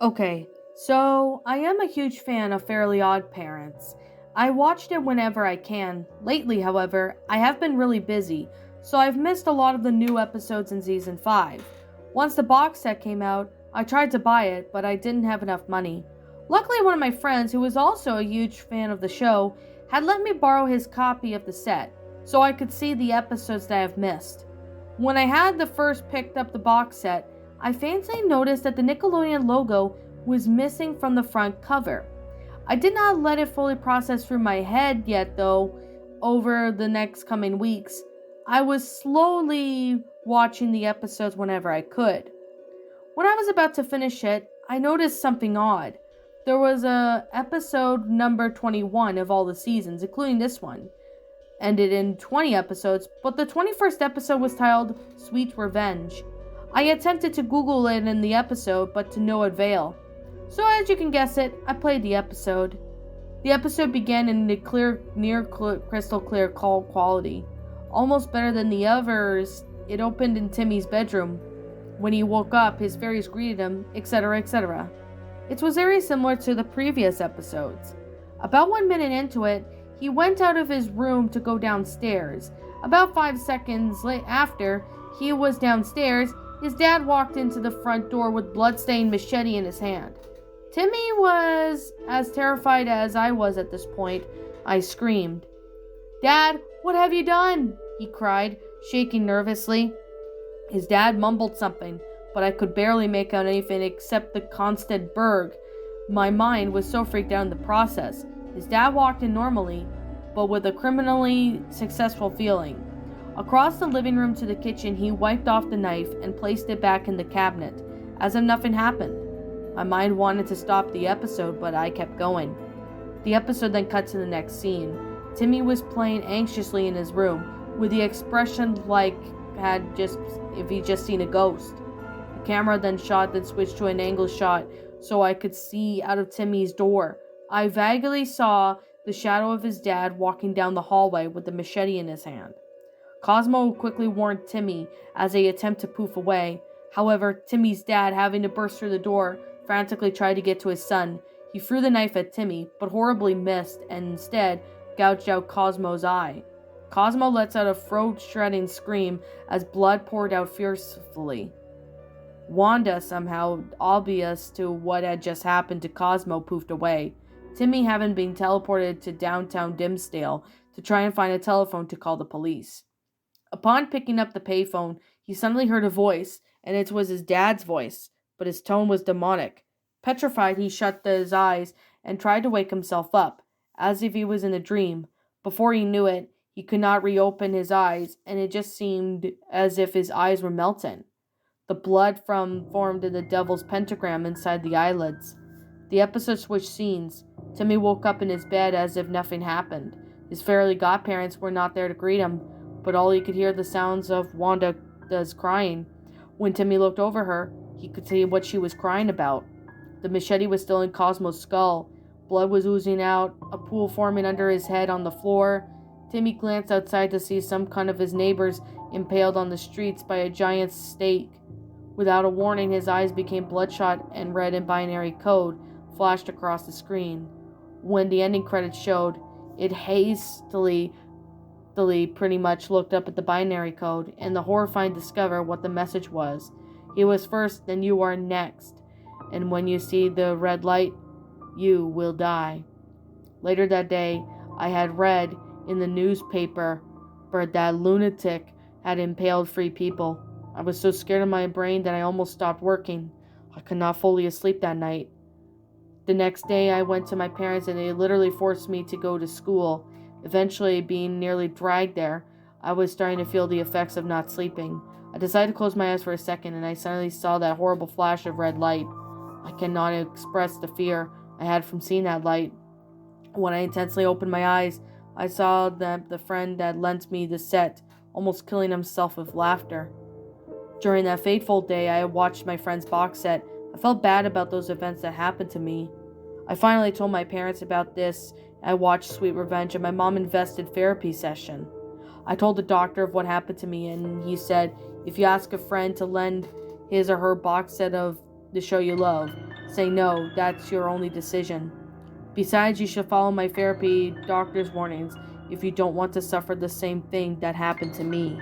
Okay, so I am a huge fan of Fairly Odd Parents. I watched it whenever I can. Lately, however, I have been really busy, so I've missed a lot of the new episodes in season 5. Once the box set came out, I tried to buy it, but I didn't have enough money. Luckily, one of my friends, who was also a huge fan of the show, had let me borrow his copy of the set, so I could see the episodes that I've missed. When I had the first picked up the box set, I faintly noticed that the Nickelodeon logo was missing from the front cover. I did not let it fully process through my head yet, though. Over the next coming weeks, I was slowly watching the episodes whenever I could. When I was about to finish it, I noticed something odd. There was a episode number 21 of all the seasons, including this one, ended in 20 episodes, but the 21st episode was titled Sweet Revenge. I attempted to Google it in the episode, but to no avail. So as you can guess it, I played the episode. The episode began in near crystal clear quality, almost better than the others. It opened in Timmy's bedroom. When he woke up, his fairies greeted him, etc., etc. It was very similar to the previous episodes. About 1 minute into it, he went out of his room to go downstairs. About 5 seconds after he was downstairs, his dad walked into the front door with blood-stained machete in his hand. Timmy was as terrified as I was at this point. I screamed. "Dad, what have you done?" he cried, shaking nervously. His dad mumbled something, but I could barely make out anything except the constant Berg. My mind was so freaked out in the process. His dad walked in normally, but with a criminally successful feeling. Across the living room to the kitchen, he wiped off the knife and placed it back in the cabinet, as if nothing happened. My mind wanted to stop the episode, but I kept going. The episode then cut to the next scene. Timmy was playing anxiously in his room, with the expression like if he'd just seen a ghost. The camera then switched to an angle shot so I could see out of Timmy's door. I vaguely saw the shadow of his dad walking down the hallway with the machete in his hand. Cosmo quickly warned Timmy as they attempted to poof away. However, Timmy's dad, having to burst through the door, frantically tried to get to his son. He threw the knife at Timmy, but horribly missed and instead gouged out Cosmo's eye. Cosmo lets out a throat-shredding scream as blood poured out fiercely. Wanda, somehow oblivious to what had just happened to Cosmo, poofed away. Timmy having been teleported to downtown Dimsdale to try and find a telephone to call the police. Upon picking up the payphone, he suddenly heard a voice, and it was his dad's voice, but his tone was demonic. Petrified, he shut his eyes and tried to wake himself up, as if he was in a dream. Before he knew it, he could not reopen his eyes, and it just seemed as if his eyes were melting. The blood formed in the devil's pentagram inside the eyelids. The episode switched scenes. Timmy woke up in his bed as if nothing happened. His fairy godparents were not there to greet him, but all he could hear the sounds of Wanda's crying. When Timmy looked over her, he could see what she was crying about. The machete was still in Cosmo's skull. Blood was oozing out, a pool forming under his head on the floor. Timmy glanced outside to see some of his neighbors impaled on the streets by a giant stake. Without a warning, his eyes became bloodshot and red in binary code flashed across the screen. When the ending credits showed, it hastily pretty much looked up at the binary code and the horrifying discover what the message was. He was first, then you are next. And when you see the red light, you will die. Later that day, I had read in the newspaper that lunatic had impaled 3 people. I was so scared of my brain that I almost stopped working. I could not fully sleep that night. The next day, I went to my parents and they literally forced me to go to school. Eventually, being nearly dragged there, I was starting to feel the effects of not sleeping. I decided to close my eyes for a second and I suddenly saw that horrible flash of red light. I cannot express the fear I had from seeing that light. When I intensely opened my eyes, I saw that the friend that lent me the set almost killing himself with laughter. During that fateful day, I watched my friend's box set. I felt bad about those events that happened to me. I finally told my parents about this. I watched Sweet Revenge and my mom invested therapy session. I told the doctor of what happened to me and he said, if you ask a friend to lend his or her box set of the show you love, say no, that's your only decision. Besides, you should follow my therapy doctor's warnings if you don't want to suffer the same thing that happened to me.